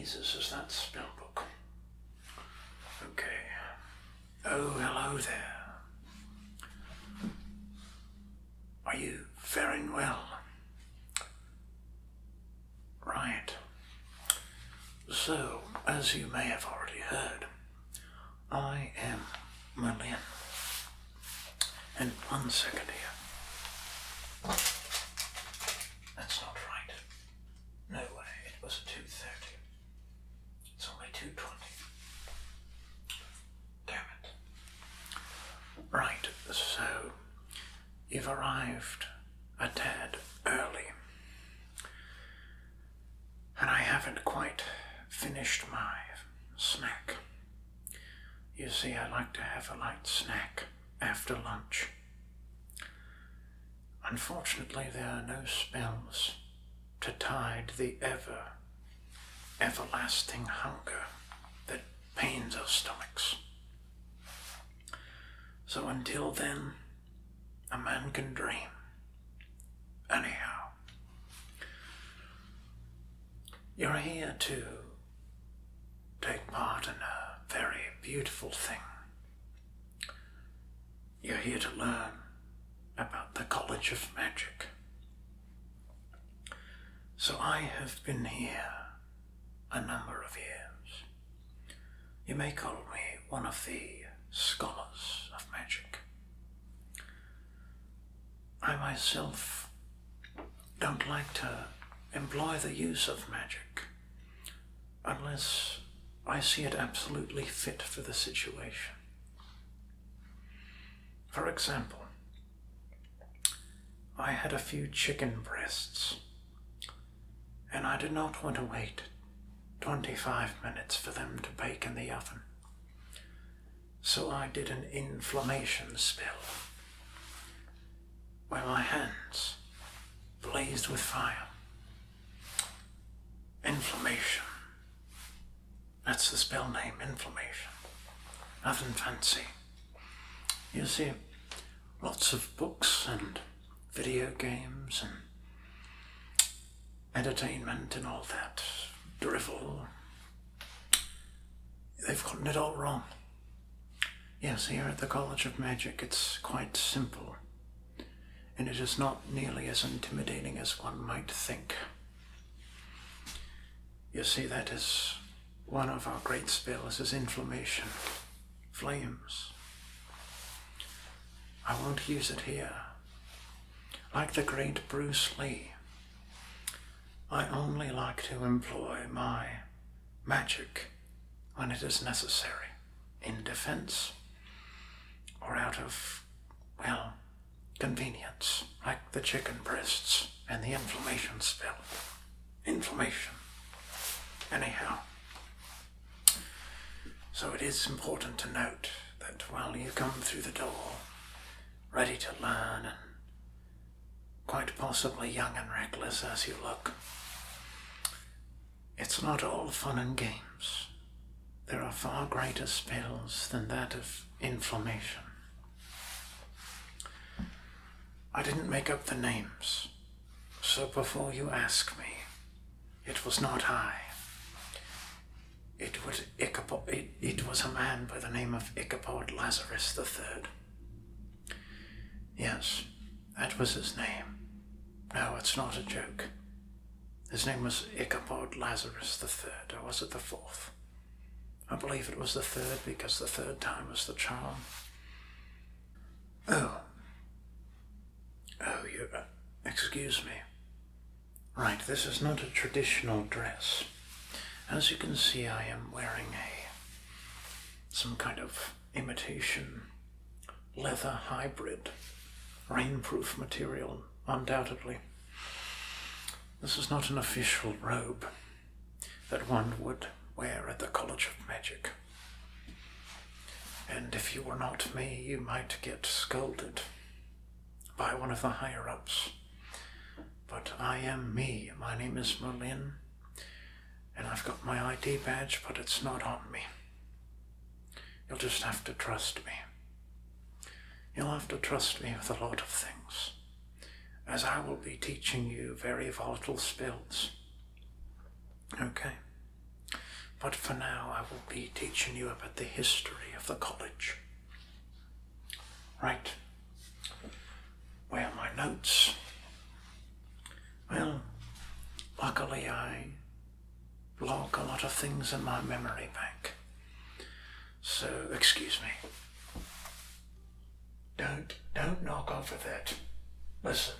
mazes is that spell book? Okay. Oh, hello there. Are you faring well? Right. So, as you may have already heard, I am Merlin. And 1 second here. That's not right. No way, it was a 2:30. It's only 2:20. Damn it. Right, so you've arrived a tad early. And I haven't quite finished my snack. You see, I like to have a light snack after lunch. Unfortunately, there are no spells to tide the everlasting hunger that pains our stomachs. So until then, a man can dream. Anyhow, you're here to take part in a very beautiful thing. You're here to learn about the College of Magic. So I have been here a number of years. You may call me one of the scholars of magic. I myself don't like to employ the use of magic unless I see it absolutely fit for the situation. For example, I had a few chicken breasts, and I did not want to wait 25 minutes for them to bake in the oven. So I did an inflammation spell, where my hands blazed with fire. Inflammation. That's the spell name, inflammation. Nothing fancy. You see, lots of books and video games and entertainment and all that drivel. They've gotten it all wrong. Yes, here at the College of Magic it's quite simple, and it is not nearly as intimidating as one might think. You see, that is one of our great spells, is inflammation, flames. I won't use it here. Like the great Bruce Lee, I only like to employ my magic when it is necessary, in defense or out of, well, convenience, like the chicken breasts and the inflammation spell. Inflammation. Anyhow, so it is important to note that while you come through the door, ready to learn and quite possibly young and reckless as you look, it's not all fun and games. There are far greater spells than that of inflammation. I didn't make up the names, so before you ask me, it was not I. It was a man by the name of Ichabod Lazarus III. Yes, that was his name. No, it's not a joke. His name was Ichabod Lazarus III, or was it the fourth? I believe it was the third, because the third time was the charm. Oh, you, excuse me. Right, this is not a traditional dress. As you can see, I am wearing some kind of imitation leather hybrid, rainproof material, undoubtedly. This is not an official robe that one would wear at the College of Magic. And if you were not me, you might get scolded by one of the higher-ups. But I am me. My name is Merlin, and I've got my ID badge, but it's not on me. You'll just have to trust me. You'll have to trust me with a lot of things, as I will be teaching you very volatile spells. Okay? But for now, I will be teaching you about the history of the college. Right. Where are my notes? Well, luckily I log a lot of things in my memory bank. So, excuse me. Don't knock over that. Listen,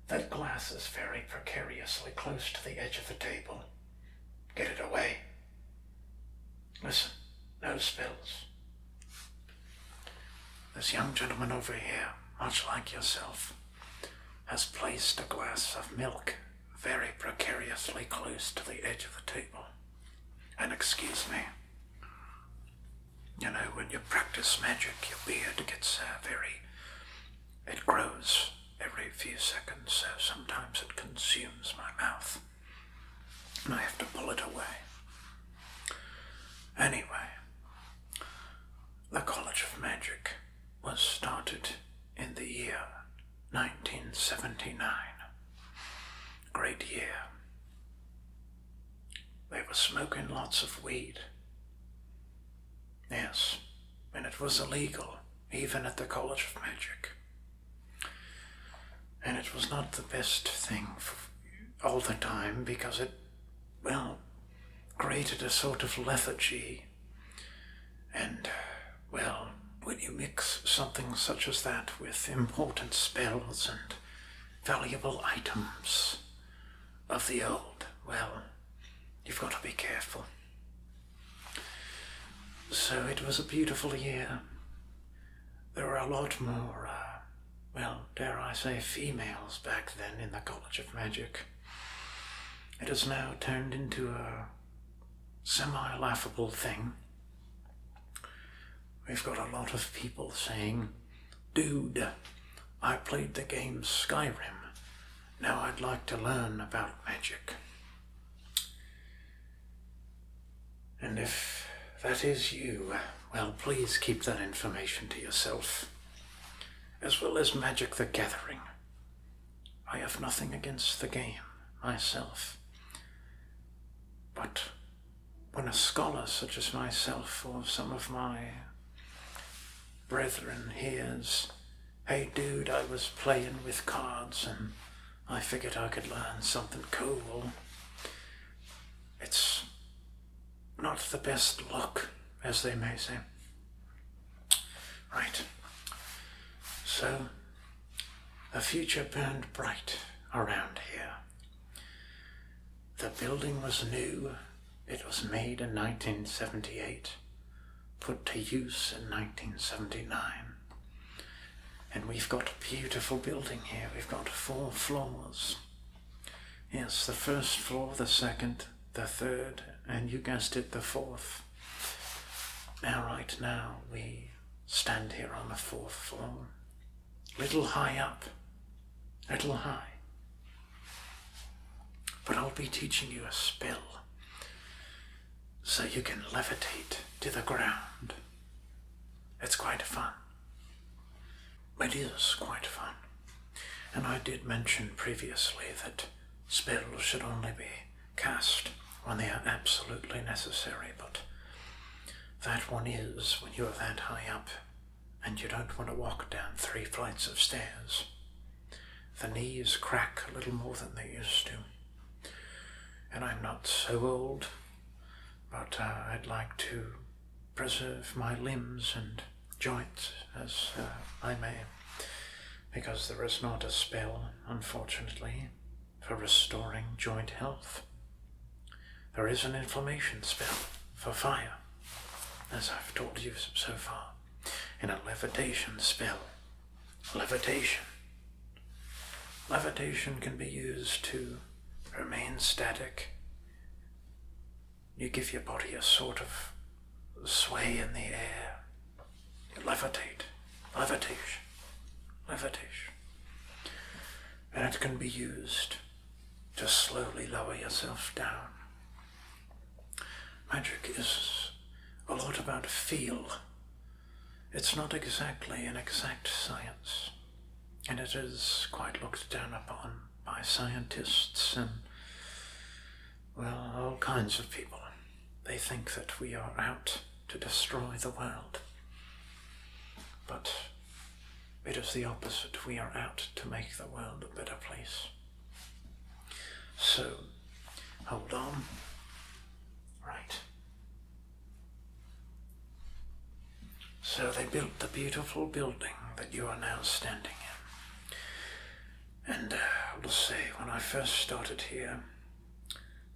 that glass is very precariously close to the edge of the table. Get it away. Listen, no spills. This young gentleman over here, much like yourself, has placed a glass of milk very precariously close to the edge of the table. And excuse me, you know, when you practice magic, your beard gets it grows every few seconds, so sometimes it consumes my mouth, and I have to pull it away. Anyway, the College of Magic was started in the year 1979. Great year. They were smoking lots of weed. Yes, and it was illegal, even at the College of Magic. And it was not the best thing for all the time because it, well, created a sort of lethargy. And, well, when you mix something such as that with important spells and valuable items of the old, well, you've got to be careful. So it was a beautiful year. There were a lot more, well, dare I say, females back then in the College of Magic. It has now turned into a semi-laughable thing. We've got a lot of people saying, "Dude, I played the game Skyrim. Now I'd like to learn about magic." And if that is you, well, please keep that information to yourself, as well as Magic the Gathering. I have nothing against the game myself, but when a scholar such as myself or some of my brethren hears, "Hey dude, I was playing with cards and I figured I could learn something cool," it's not the best look, as they may say. Right. So, the future burned bright around here. The building was new. It was made in 1978, put to use in 1979. And we've got a beautiful building here. We've got 4 floors. Yes, the first floor, the second, the third, and you guessed it, the 4th. Now, right now, we stand here on the 4th floor. Little high up, little high. But I'll be teaching you a spell so you can levitate to the ground. It's quite fun. It is quite fun. And I did mention previously that spells should only be cast when they are absolutely necessary, but that one is when you're that high up and you don't want to walk down 3 flights of stairs. The knees crack a little more than they used to. And I'm not so old, but I'd like to preserve my limbs and joints as I may, because there is not a spell, unfortunately, for restoring joint health. There is an inflammation spell for fire, as I've told you so far, and a levitation spell. Levitation. Levitation can be used to remain static. You give your body a sort of sway in the air. You levitate. Levitation. Levitation. And it can be used to slowly lower yourself down. Magic is a lot about feel. It's not exactly an exact science, and it is quite looked down upon by scientists and, well, all kinds of people. they think that we are out to destroy the world. But it is the opposite. We are out to make the world a better place. So, hold on. Right. So they built the beautiful building that you are now standing in. And I'll say, when I first started here,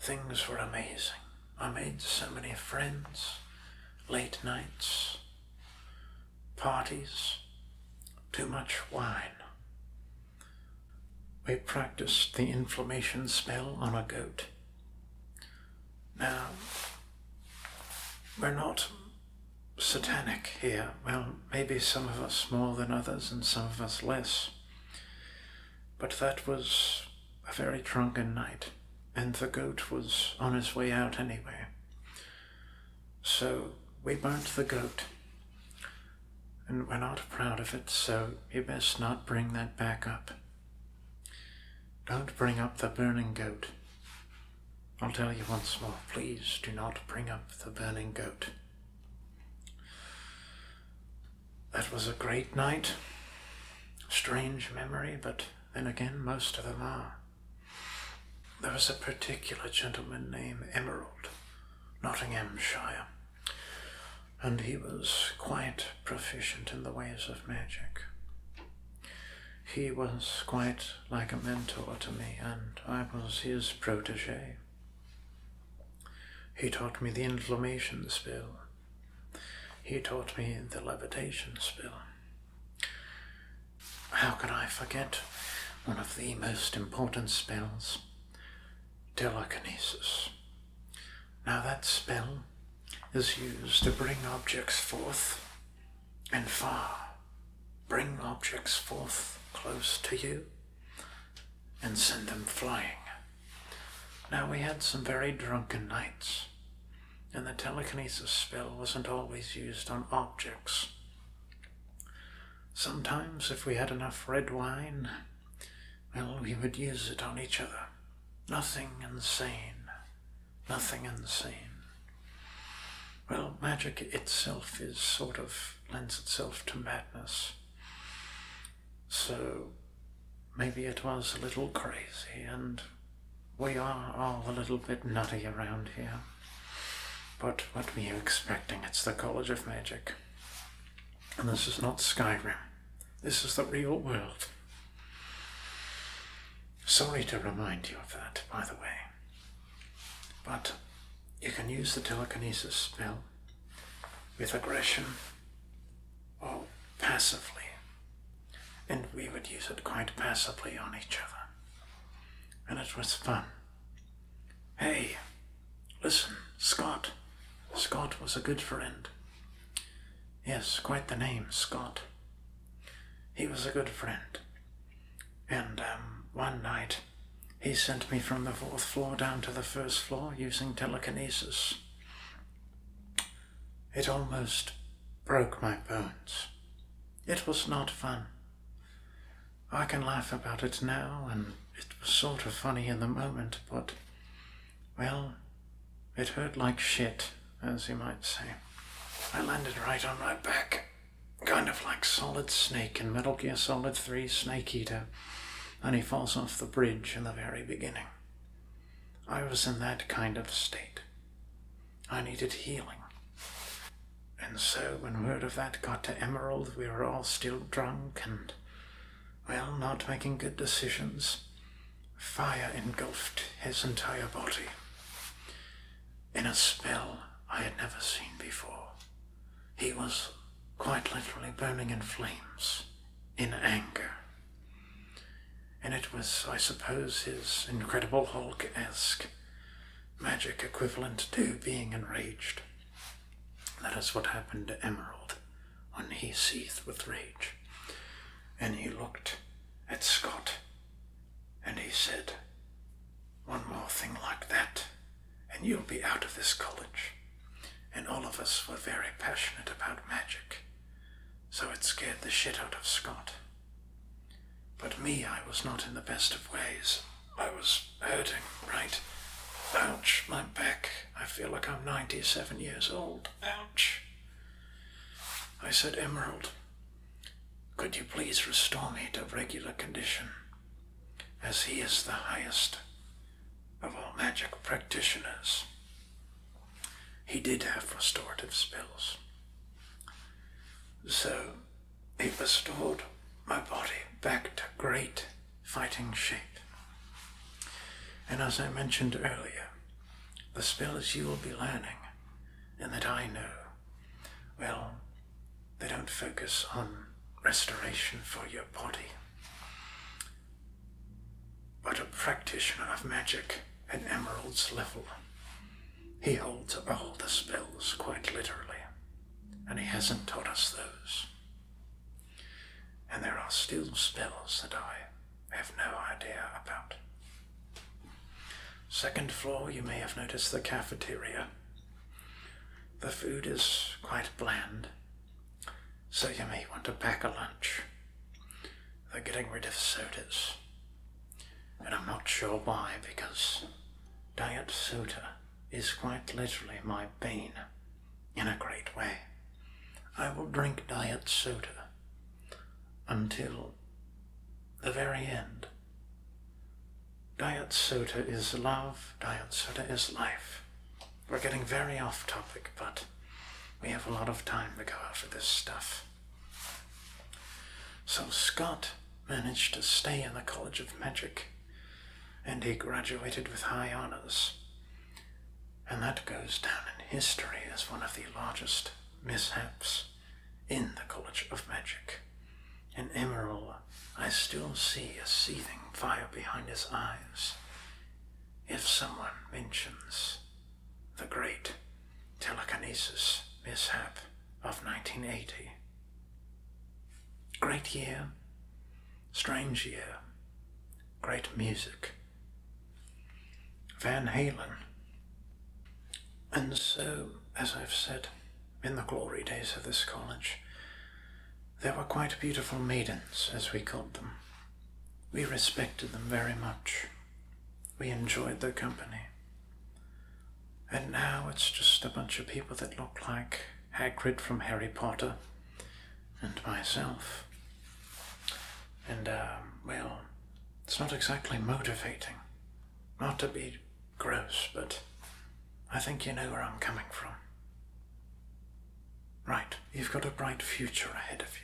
things were amazing. I made so many friends, late nights, parties, too much wine. We practiced the inflammation spell on a goat. Now, we're not satanic here. Well, maybe some of us more than others and some of us less. But that was a very drunken night, and the goat was on his way out anyway. So we burnt the goat, and we're not proud of it, so you best not bring that back up. Don't bring up the burning goat. I'll tell you once more, please do not bring up the burning goat. That was a great night. Strange memory, but then again, most of them are. There was a particular gentleman named Emerald, Nottinghamshire, and he was quite proficient in the ways of magic. He was quite like a mentor to me, and I was his protege. He taught me the inflammation spell. He taught me the levitation spell. How could I forget one of the most important spells? Telekinesis. Now that spell is used to bring objects forth and far. Bring objects forth close to you and send them flying. Now we had some very drunken nights, and the telekinesis spell wasn't always used on objects. Sometimes if we had enough red wine, well, we would use it on each other. Nothing insane. Nothing insane. Well, magic itself is sort of lends itself to madness. So maybe it was a little crazy, and we are all a little bit nutty around here. But what were you expecting? It's the College of Magic. And this is not Skyrim. This is the real world. Sorry to remind you of that, by the way. But you can use the telekinesis spell with aggression or passively. And we would use it quite passively on each other. And it was fun. Hey, listen, Scott. Scott was a good friend. Yes, quite the name, Scott. He was a good friend. And one night, he sent me from the 4th floor down to the 1st floor using telekinesis. It almost broke my bones. It was not fun. I can laugh about it now, and it was sort of funny in the moment, but, well, it hurt like shit, as you might say. I landed right on my back, kind of like Solid Snake in Metal Gear Solid 3 Snake Eater, and he falls off the bridge in the very beginning. I was in that kind of state. I needed healing. And so when word of that got to Emerald, we were all still drunk and, well, not making good decisions. Fire engulfed his entire body in a spell I had never seen before. He was quite literally burning in flames, in anger. And it was, I suppose, his Incredible Hulk-esque magic equivalent to being enraged. That is what happened to Emerald when he seethed with rage. And he looked at Scott, and he said, "One more thing like that, and you'll be out of this college." And all of us were very passionate about magic, so it scared the shit out of Scott. But me, I was not in the best of ways. I was hurting, right? Ouch, my back. I feel like I'm 97 years old. Ouch. I said, Emerald, could you please restore me to regular condition, as he is the highest of all magic practitioners. He did have restorative spells. So he restored my body back to great fighting shape. And as I mentioned earlier, the spells you will be learning, and that I know, well, they don't focus on restoration for your body. But a practitioner of magic at Emerald's level, he holds all the spells quite literally, and he hasn't taught us those. And there are still spells that I have no idea about. Second floor, you may have noticed the cafeteria. The food is quite bland, so you may want to pack a lunch. They're getting rid of sodas. And I'm not sure why, because diet soda is quite literally my bane in a great way. I will drink diet soda until the very end. Diet soda is love, diet soda is life. We're getting very off topic, but we have a lot of time to go over this stuff. So Scott managed to stay in the College of Magic, and he graduated with high honors. And that goes down in history as one of the largest mishaps in the College of Magic. In Emerald, I still see a seething fire behind his eyes if someone mentions the great telekinesis mishap of 1980. Great year, strange year, great music. Van Halen. And so, as I've said, in the glory days of this college, there were quite beautiful maidens, as we called them. We respected them very much. We enjoyed their company. And now it's just a bunch of people that look like Hagrid from Harry Potter and myself. And, well, it's not exactly motivating. Not to be gross, but I think you know where I'm coming from. Right, you've got a bright future ahead of you.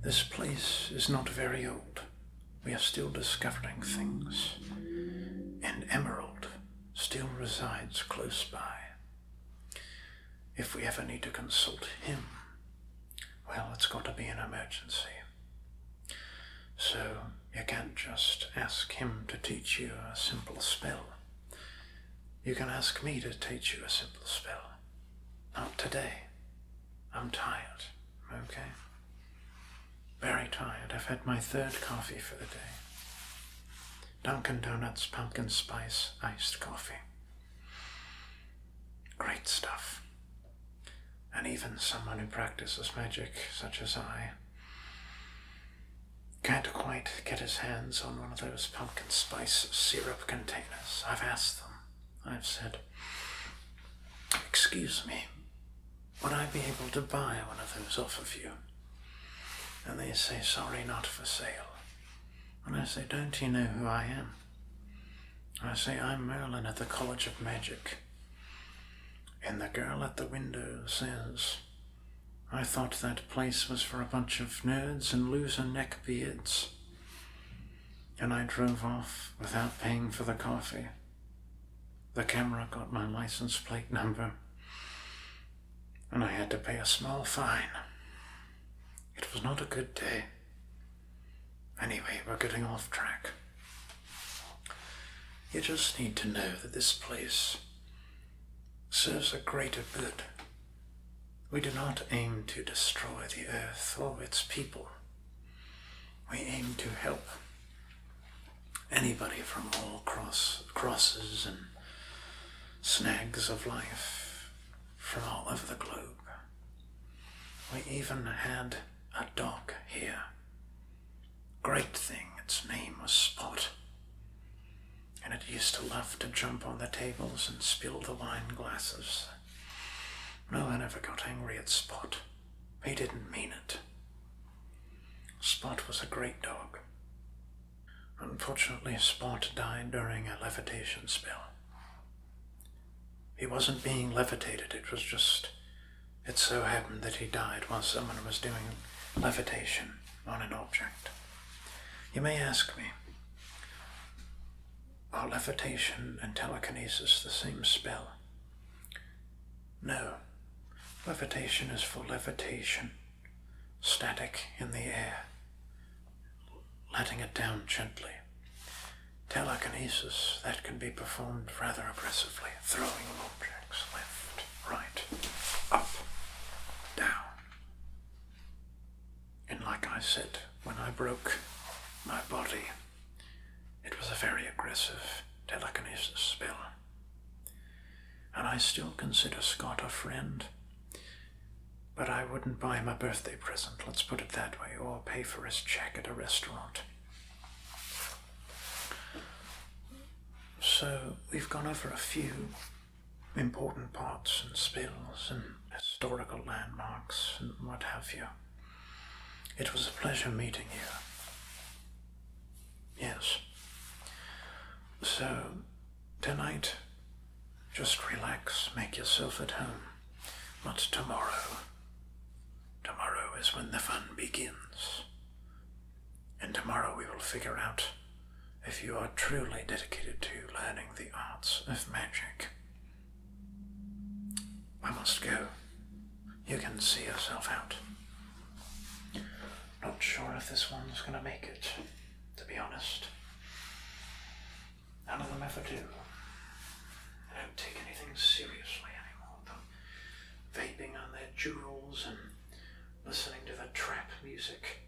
This place is not very old. We are still discovering things. And Emerald still resides close by. If we ever need to consult him, well, it's got to be an emergency. So you can't just ask him to teach you a simple spell. You can ask me to teach you a simple spell. Not today. I'm tired, okay? Very tired. I've had my third coffee for the day. Dunkin' Donuts pumpkin spice iced coffee. Great stuff. And even someone who practices magic, such as I, can't quite get his hands on one of those pumpkin spice syrup containers. I've asked them. I've said, excuse me, would I be able to buy one of those off of you? And they say, sorry, not for sale. And I say, don't you know who I am? I say, I'm Merlin at the College of Magic. And the girl at the window says, I thought that place was for a bunch of nerds and loser neckbeards. And I drove off without paying for the coffee. The camera got my license plate number, and I had to pay a small fine. It was not a good day. Anyway, we're getting off track. You just need to know that this place serves a greater good. We do not aim to destroy the earth or its people. We aim to help anybody from all crosses and snags of life from all over the globe. We even had a dog here. Great thing, its name was Spot. and it used to love to jump on the tables and spill the wine glasses. No one ever got angry at Spot. He didn't mean it. Spot was a great dog. Unfortunately, Spot died during a levitation spell. He wasn't being levitated, it so happened that he died while someone was doing levitation on an object. You may ask me, are levitation and telekinesis the same spell? No. Levitation is for levitation, static in the air, letting it down gently. Telekinesis, that can be performed rather aggressively, throwing objects left, right, up, down. And like I said, when I broke my body, it was a very aggressive telekinesis spell. And I still consider Scott a friend, but I wouldn't buy him a birthday present, let's put it that way, or pay for his check at a restaurant. So we've gone over a few important parts and spills and historical landmarks and what have you. It was a pleasure meeting you. Yes. So tonight, just relax, make yourself at home. But tomorrow is when the fun begins. And tomorrow we will figure out if you are truly dedicated to learning the arts of magic. I must go. You can see yourself out. Not sure if this one's gonna make it, to be honest. None of them ever do. They don't take anything seriously anymore. They're vaping on their jewels and listening to the trap music